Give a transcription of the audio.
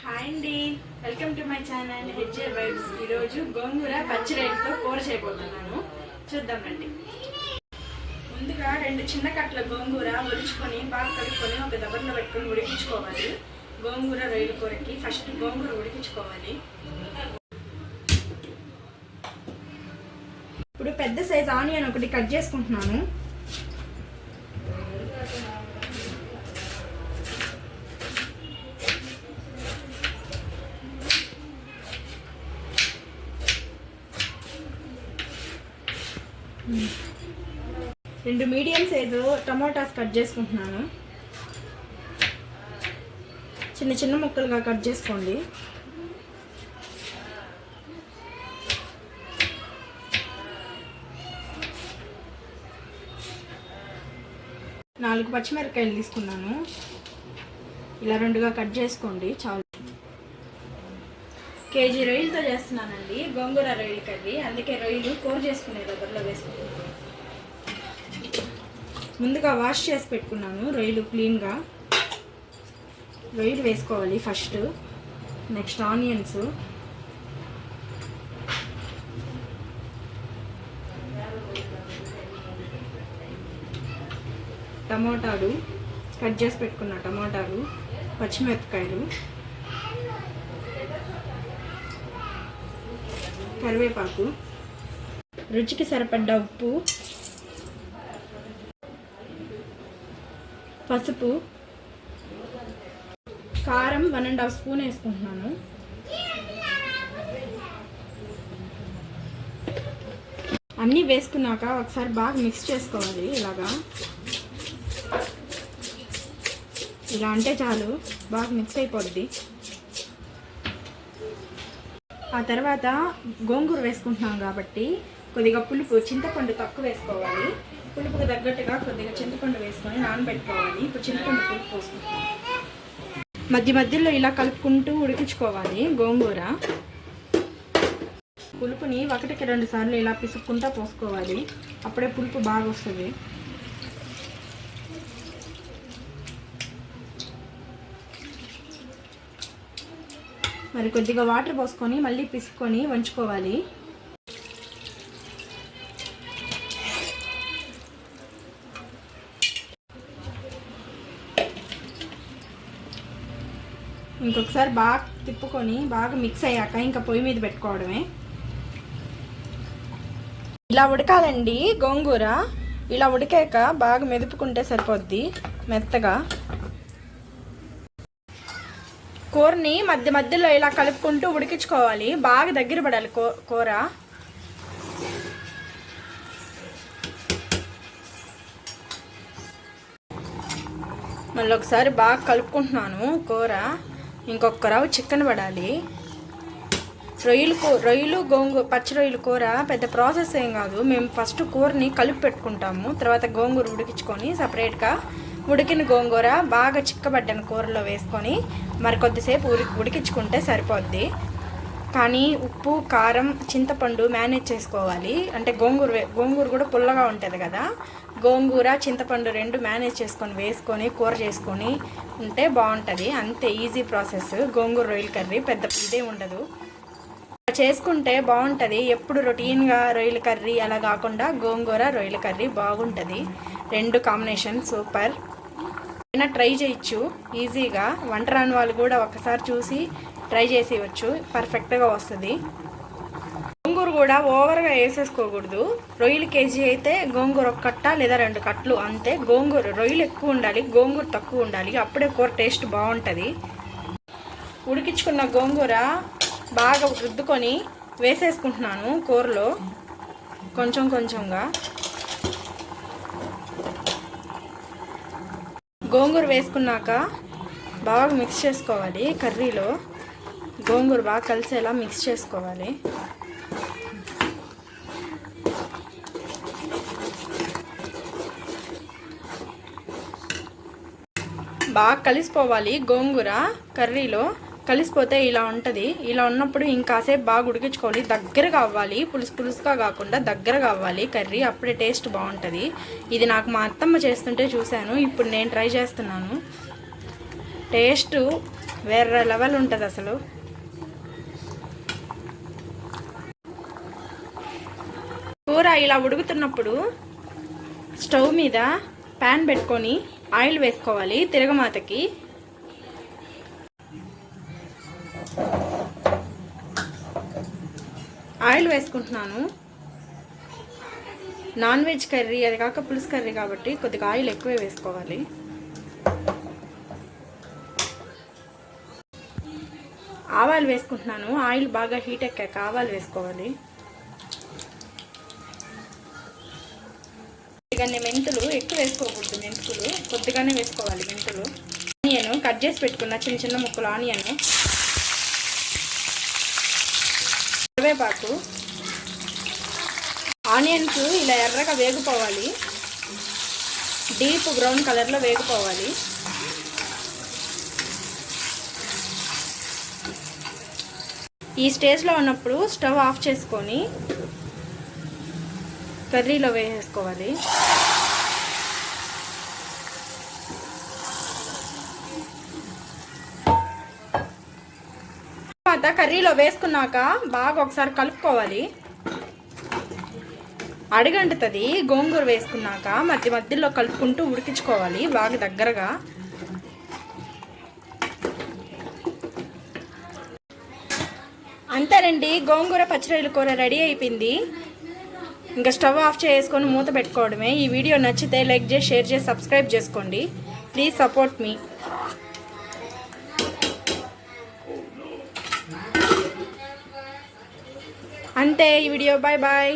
Hi అండి, welcome to my channel HA vibes. ఈరోజు గోంగూర పచ్చిరేలతో కూర చేయబోతున్నాను. చూద్దామండి. ముందుగా 2 చిన్న కట్టల గోంగూర ఒలుచుకొని బాగా కలుపుకొని ఒక దబర్లో పెట్టుకొని ఉడికించుకోవాలి. గోంగూర రొయ్యల కూరకి ఫస్ట్ గోంగూర ఉడికించుకోవాలి. ఇప్పుడు పెద్ద సైజ్ ఆనియన్ ఒకటి కట్ చేసుకుంటున్నాను. రెండు మీడియం సైజు టమాటాస్ కట్ చేసుకుంటున్నాను. చిన్న చిన్న ముక్కలుగా కట్ చేసుకోండి. నాలుగు పచ్చిమిరపకాయలు తీసుకున్నాను. ఇలా 2గా కట్ చేసుకోండి చాలు. కేజీ రొయ్యలతో చేస్తున్నానండి గోంగూర రొయ్యల కర్రీ. అందుకే రొయ్యలు కూర చేసుకునే దగ్గరలో వేసుకుంటున్నాను. ముందుగా వాష్ చేసి పెట్టుకున్నాను రొయ్యలు క్లీన్గా. రొయ్యలు వేసుకోవాలి ఫస్ట్. నెక్స్ట్ ఆనియన్స్, టమాటాలు కట్ చేసి పెట్టుకున్న టమాటాలు, పచ్చిమిరపకాయలు, కరివేపాకు, రుచికి సరిపడ్డ ఉప్పు, పసుపు, కారం 1.5 స్పూన్ వేసుకుంటున్నాను. అన్నీ వేసుకున్నాక ఒకసారి బాగా మిక్స్ చేసుకోవాలి. ఇలా అంటే చాలు, బాగా మిక్స్ అయిపోద్ది. ఆ తర్వాత గోంగూర వేసుకుంటున్నాం కాబట్టి కొద్దిగా పులుపు, చింతపండు తక్కువ వేసుకోవాలి. పులుపుకి తగ్గట్టుగా కొద్దిగా చింతపండు వేసుకొని నానబెట్టుకోవాలి. ఇప్పుడు చింతపండు పులుపు పోసుకుంటాం. మధ్య మధ్యలో ఇలా కలుపుకుంటూ ఉడికించుకోవాలి గోంగూర. పులుపుని 1కి 2 సార్లు ఇలా పిసుక్కుంటూ పోసుకోవాలి. అప్పుడే పులుపు బాగా వస్తుంది. మరి కొద్దిగా వాటర్ పోసుకొని మళ్ళీ పిసుక్కొని వంచుకోవాలి. ఇంకొకసారి బాగా తిప్పుకొని బాగా మిక్స్ అయ్యాక ఇంకా పొయ్యి మీద పెట్టుకోవడమే. ఇలా ఉడకాలండి గోంగూర. ఇలా ఉడికాక బాగా మెదుపుకుంటే సరిపోద్ది మెత్తగా. కూరని మధ్య మధ్యలో ఇలా కలుపుకుంటూ ఉడికించుకోవాలి. బాగా దగ్గర పడాలి కూర. మళ్ళీ ఒకసారి బాగా కలుపుకుంటున్నాను కూర. ఇంకొక రవ్వ చికెన్ పడాలి. రొయ్యలు గోంగూర, పచ్చి రొయ్యల కూర పెద్ద ప్రాసెస్ ఏం కాదు. మేము ఫస్ట్ కూరని కలిపి పెట్టుకుంటాము. తర్వాత గోంగూర ఉడికించుకొని సపరేట్గా ఉడికిన గోంగూర బాగా చిక్కబడ్డని కూరలో వేసుకొని మరి కొద్దిసేపు ఉడికించుకుంటే సరిపోద్ది. కానీ ఉప్పు, కారం, చింతపండు మేనేజ్ చేసుకోవాలి. అంటే గోంగూర కూడా పుల్లగా ఉంటుంది కదా. గోంగూర, చింతపండు 2 మేనేజ్ చేసుకొని వేసుకొని కూర చేసుకొని ఉంటే బాగుంటుంది. అంతే, ఈజీ ప్రాసెస్. గోంగూర రొయ్యల కర్రీ పెద్ద ఇదే ఉండదు. చేసుకుంటే బాగుంటుంది. ఎప్పుడు రొటీన్గా రొయ్యల కర్రీ అలా కాకుండా గోంగూర రొయ్యల కర్రీ బాగుంటుంది. 2 కాంబినేషన్ సూపర్. అయినా ట్రై చేయొచ్చు ఈజీగా. వంట రాని వాళ్ళు కూడా ఒకసారి చూసి ట్రై చేసేయచ్చు, పర్ఫెక్ట్గా వస్తుంది. గోంగూర కూడా ఓవర్గా వేసేసుకోకూడదు. రొయ్యలు కేజీ అయితే గోంగూర 1 కట్ట లేదా 2 కట్టలు అంతే. రొయ్యలు ఎక్కువ ఉండాలి, గోంగూర తక్కువ ఉండాలి. అప్పుడే కూర టేస్ట్ బాగుంటుంది. ఉడికించుకున్న గోంగూర బాగా రుద్దుకొని వేసేసుకుంటున్నాను కూరలో కొంచెం కొంచెంగా. గోంగూర వేసుకున్నాక బాగా మిక్స్ చేసుకోవాలి. కర్రీలో గోంగూర బాగా కలిసేలా మిక్స్ చేసుకోవాలి. బాగా కలిసిపోవాలి గోంగూర కర్రీలో. కలిసిపోతే ఇలా ఉంటుంది. ఇలా ఉన్నప్పుడు ఇంకాసేపు బాగా ఉడికించుకోవాలి. దగ్గరగా అవ్వాలి, పులుసు పులుసుగా కాకుండా దగ్గరగా అవ్వాలి కర్రీ. అప్పుడే టేస్ట్ బాగుంటుంది. ఇది నాకు మా అత్తమ్మ చేస్తుంటే చూశాను, ఇప్పుడు నేను ట్రై చేస్తున్నాను. టేస్ట్ వేరే లెవెల్ ఉంటుంది అసలు. కూర ఇలా ఉడుకుతున్నప్పుడు స్టవ్ మీద ప్యాన్ పెట్టుకొని ఆయిల్ వేసుకోవాలి. తిరగమాతకి ఆయిల్ వేసుకుంటున్నాను. నాన్ వెజ్ కర్రీ, అది కాక పులుసు కర్రీ కాబట్టి కొద్దిగా ఆయిల్ ఎక్కువే వేసుకోవాలి. ఆవాలు వేసుకుంటున్నాను. ఆయిల్ బాగా హీట్ ఎక్కాక ఆవాలు వేసుకోవాలి. కొద్దిగానే మెంతులు, ఎక్కువ వేసుకోకూడదు మెంతులు, కొద్దిగానే వేసుకోవాలి మెంతులు. ఆనియన్ కట్ చేసి పెట్టుకున్న చిన్న చిన్న ముక్కలు ఆనియన్, కరివేపాకు. ఆనియన్స్ ఇలా ఎర్రగా వేగిపోవాలి, డీప్ బ్రౌన్ కలర్లో వేగిపోవాలి. ఈ స్టేజ్లో ఉన్నప్పుడు స్టవ్ ఆఫ్ చేసుకొని కర్రీలో వేసేసుకోవాలి. తర్వాత కర్రీలో వేసుకున్నాక బాగా ఒకసారి కలుపుకోవాలి. అడుగంటుతుంది. గోంగూర వేసుకున్నాక మధ్య మధ్యలో కలుపుకుంటూ ఉడికించుకోవాలి బాగా దగ్గరగా. అంతేనండి, గోంగూర పచ్చిరొయ్యల కూర రెడీ అయిపోయింది. ఇంకా స్టవ్ ఆఫ్ చేసుకొని మూత పెట్టుకోవడమే. ఈ వీడియో నచ్చితే లైక్ చేసి, షేర్ చేసి, సబ్స్క్రైబ్ చేసుకోండి. ప్లీజ్ సపోర్ట్ మీ. అంతే ఈ వీడియో. Bye bye.